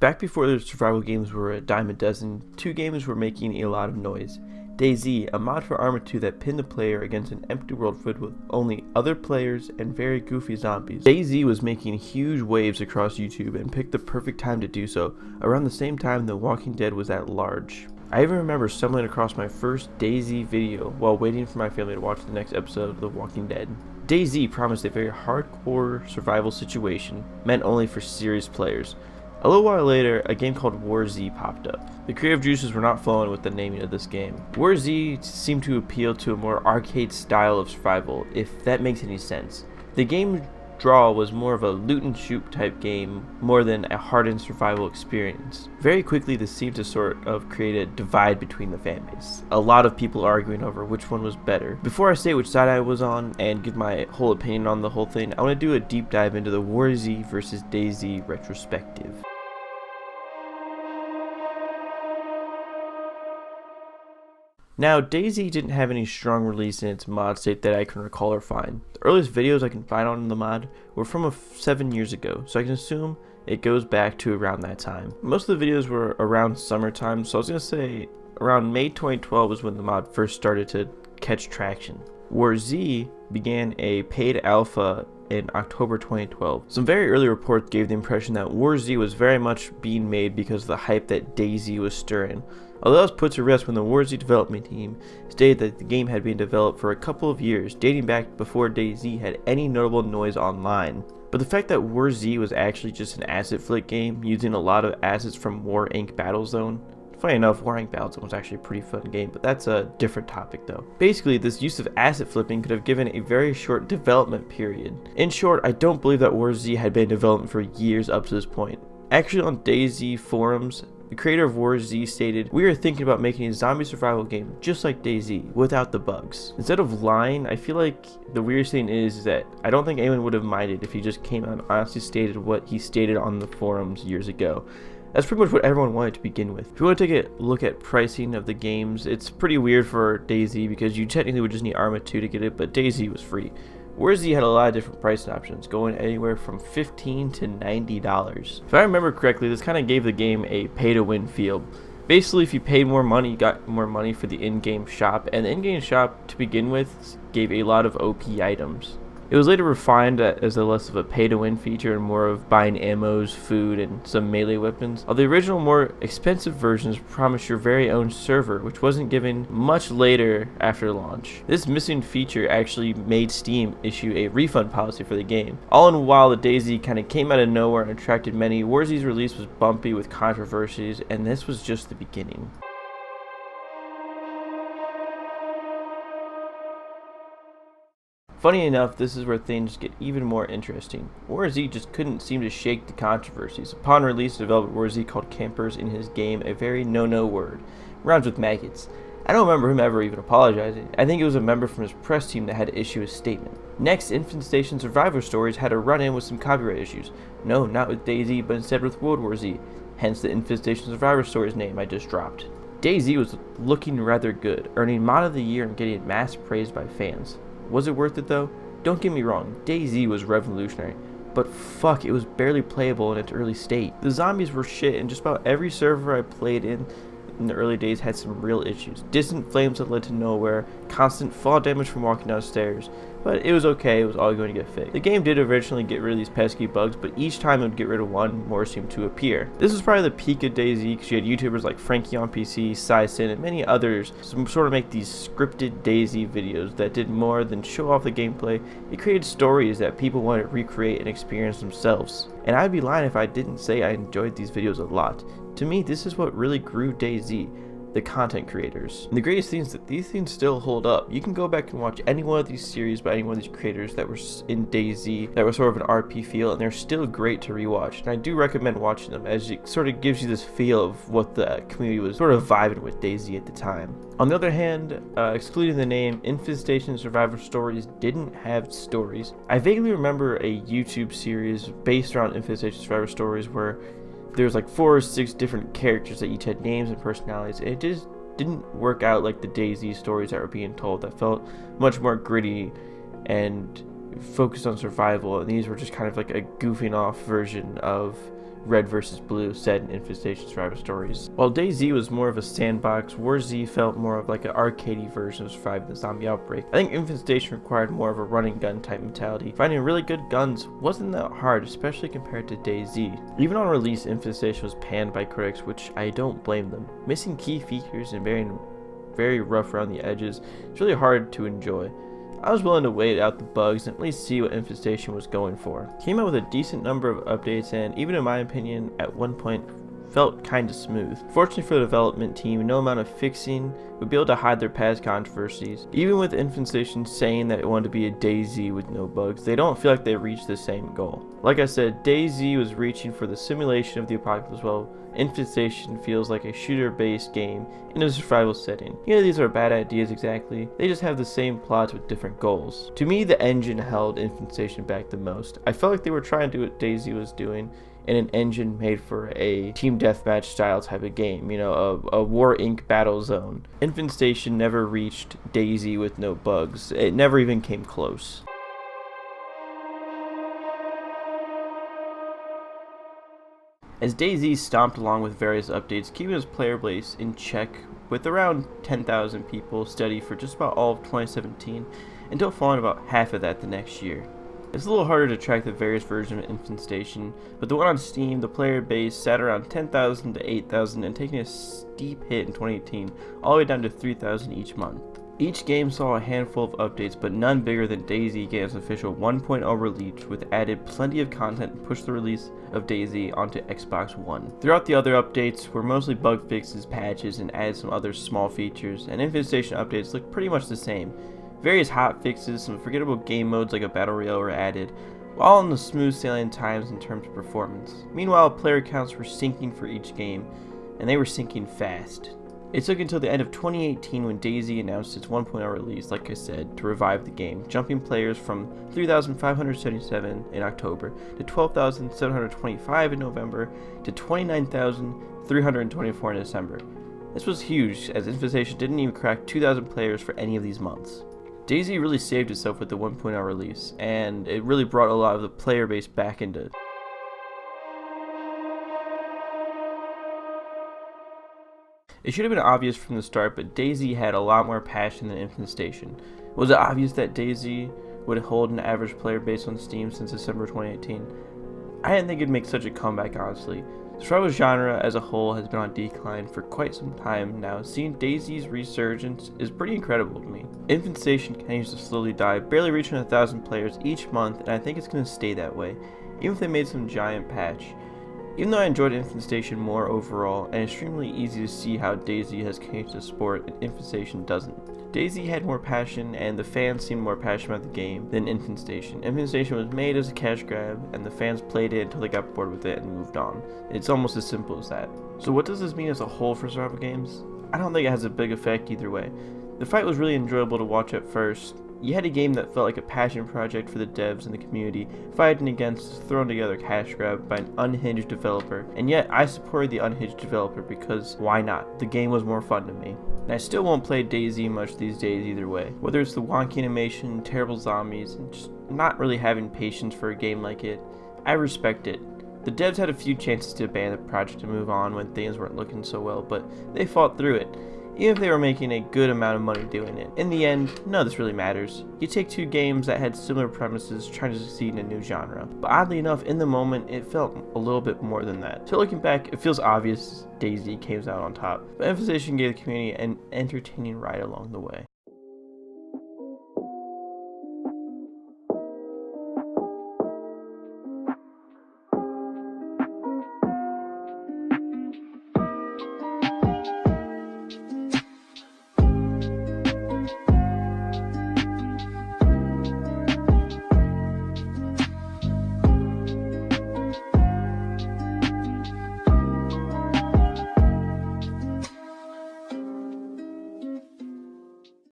Back before the survival games were a dime a dozen, two games were making a lot of noise. DayZ, a mod for ARMA 2 that pinned the player against an empty world filled with only other players and very goofy zombies. DayZ was making huge waves across YouTube and picked the perfect time to do so, around the same time The Walking Dead was at large. I even remember stumbling across my first DayZ video while waiting for my family to watch the next episode of The Walking Dead. DayZ promised a very hardcore survival situation, meant only for serious players. A little while later, a game called WarZ popped up. The creative juices were not flowing with the naming of this game. WarZ seemed to appeal to a more arcade style of survival, if that makes any sense. The game draw was more of a loot and shoot type game more than a hardened survival experience. Very quickly this seemed to sort of create a divide between the fanbase. A lot of people arguing over which one was better. Before I say which side I was on and give my whole opinion on the whole thing, I want to do a deep dive into the WarZ versus DayZ retrospective. Now, DayZ didn't have any strong release in its mod state that I can recall or find. The earliest videos I can find on the mod were from 7 years ago, so I can assume it goes back to around that time. Most of the videos were around summertime, so I was going to say around May 2012 was when the mod first started to catch traction. WarZ began a paid alpha in October 2012. Some very early reports gave the impression that WarZ was very much being made because of the hype that DayZ was stirring. Although that was put to rest when the WarZ development team stated that the game had been developed for a couple of years, dating back before DayZ had any notable noise online. But the fact that WarZ was actually just an asset flick game using a lot of assets from War Inc. Battlezone. Funny enough, War Inc. Battlezone was actually a pretty fun game, but that's a different topic though. Basically, this use of asset flipping could have given a very short development period. In short, I don't believe that WarZ had been in development for years up to this point. Actually, on DayZ forums, the creator of WarZ stated, "We are thinking about making a zombie survival game just like DayZ, without the bugs." Instead of lying, I feel like the weirdest thing is that I don't think anyone would have minded if he just came out and honestly stated what he stated on the forums years ago. That's pretty much what everyone wanted to begin with. If you want to take a look at pricing of the games, it's pretty weird for DayZ because you technically would just need ARMA 2 to get it, but DayZ was free. WarZ had a lot of different pricing options, going anywhere from $15 to $90. If I remember correctly, this kind of gave the game a pay-to-win feel. Basically, if you paid more money, you got more money for the in-game shop, and the in-game shop, to begin with, gave a lot of OP items. It was later refined as a less of a pay-to-win feature and more of buying ammos, food, and some melee weapons. While the original, more expensive versions promised your very own server, which wasn't given much later after launch. This missing feature actually made Steam issue a refund policy for the game. All in while the DayZ kind of came out of nowhere and attracted many, WarZ's release was bumpy with controversies, and this was just the beginning. Funny enough, this is where things get even more interesting. WarZ just couldn't seem to shake the controversies. Upon release, the developer WarZ called campers in his game a very no-no word. Rhymes with maggots. I don't remember him ever even apologizing. I think it was a member from his press team that had to issue a statement. Next, Infant Station Survivor Stories had a run-in with some copyright issues. No, not with DayZ, but instead with World War Z. Hence the Infant Station Survivor Stories name I just dropped. DayZ was looking rather good, earning Mod of the Year and getting mass praise by fans. Was it worth it though? Don't get me wrong, DayZ was revolutionary, but fuck, it was barely playable in its early state. The zombies were shit, and just about every server I played in the early days had some real issues. Distant flames that led to nowhere, constant fall damage from walking downstairs, but it was okay, it was all going to get fixed. The game did eventually get rid of these pesky bugs, but each time it would get rid of one, more seemed to appear. This was probably the peak of DayZ because you had YouTubers like Frankie on PC, Sysin, and many others sort of make these scripted DayZ videos that did more than show off the gameplay. It created stories that people wanted to recreate and experience themselves. And I'd be lying if I didn't say I enjoyed these videos a lot. To me, this is what really grew DayZ, the content creators. And the greatest thing is that these things still hold up. You can go back and watch any one of these series by any one of these creators that were in DayZ, that were sort of an RP feel, and they're still great to rewatch. And I do recommend watching them, as it sort of gives you this feel of what the community was sort of vibing with DayZ at the time. On the other hand, excluding the name, Infestation Survivor Stories didn't have stories. I vaguely remember a YouTube series based around Infestation Survivor Stories where there's like 4 or 6 different characters that each had names and personalities, and it just didn't work out like the DayZ stories that were being told. That felt much more gritty and focused on survival, and these were just kind of like a goofing off version of Red vs. Blue set in Infestation Survival Stories. While DayZ was more of a sandbox, WarZ felt more of like an arcadey version of surviving the zombie outbreak. I think Infestation required more of a running gun type mentality. Finding really good guns wasn't that hard, especially compared to DayZ. Even on release, Infestation was panned by critics, which I don't blame them. Missing key features and very rough around the edges, it's really hard to enjoy. I was willing to wait out the bugs and at least see what Infestation was going for. Came out with a decent number of updates and, even in my opinion, at one point felt kinda smooth. Fortunately for the development team, no amount of fixing would be able to hide their past controversies. Even with Infestation saying that it wanted to be a DayZ with no bugs, they don't feel like they reached the same goal. Like I said, DayZ was reaching for the simulation of the apocalypse, while Infestation feels like a shooter-based game in a survival setting. These are bad ideas exactly, they just have the same plots with different goals. To me, the engine held Infestation back the most. I felt like they were trying to do what DayZ was doing in an engine made for a team deathmatch style type of game, a War Inc. Battlezone. Infestation never reached DayZ with no bugs. It never even came close. As DayZ stomped along with various updates, keeping its player base in check with around 10,000 people steady for just about all of 2017, until falling about half of that the next year. It's a little harder to track the various versions of Infestation, but the one on Steam, the player base sat around 10,000 to 8,000 and taking a steep hit in 2018, all the way down to 3,000 each month. Each game saw a handful of updates, but none bigger than DayZ getting its official 1.0 release, which added plenty of content and pushed the release of DayZ onto Xbox One. Throughout the other updates were mostly bug fixes, patches, and added some other small features, and Infestation updates looked pretty much the same. Various hot fixes, some forgettable game modes like a battle royale were added, all on the smooth sailing times in terms of performance. Meanwhile, player counts were sinking for each game, and they were sinking fast. It took until the end of 2018 when DayZ announced its 1.0 release, like I said, to revive the game, jumping players from 3,577 in October to 12,725 in November to 29,324 in December. This was huge, as Infestation didn't even crack 2,000 players for any of these months. DayZ really saved itself with the 1.0 release, and it really brought a lot of the player base back into it. It should have been obvious from the start, but DayZ had a lot more passion than Infestation. Was it obvious that DayZ would hold an average player base on Steam since December 2018? I didn't think it'd make such a comeback, honestly. The survival genre as a whole has been on decline for quite some time now. Seeing DayZ's resurgence is pretty incredible to me. Infestation continues to slowly die, barely reaching 1,000 players each month, and I think it's going to stay that way, even if they made some giant patch. Even though I enjoyed Infestation more overall, and extremely easy to see how DayZ has changed the sport and Infestation doesn't. DayZ had more passion, and the fans seemed more passionate about the game than Infestation. Infestation was made as a cash grab, and the fans played it until they got bored with it and moved on. It's almost as simple as that. So what does this mean as a whole for survival games? I don't think it has a big effect either way. The fight was really enjoyable to watch at first. You had a game that felt like a passion project for the devs and the community, fighting against thrown together cash grab by an unhinged developer, and yet I supported the unhinged developer because why not? The game was more fun to me. And I still won't play DayZ much these days either way. Whether it's the wonky animation, terrible zombies, and just not really having patience for a game like it, I respect it. The devs had a few chances to abandon the project and move on when things weren't looking so well, but they fought through it. Even if they were making a good amount of money doing it. In the end, none of this really matters. You take two games that had similar premises trying to succeed in a new genre. But oddly enough, in the moment, it felt a little bit more than that. So looking back, it feels obvious DayZ came out on top, but Infestation gave the community an entertaining ride along the way.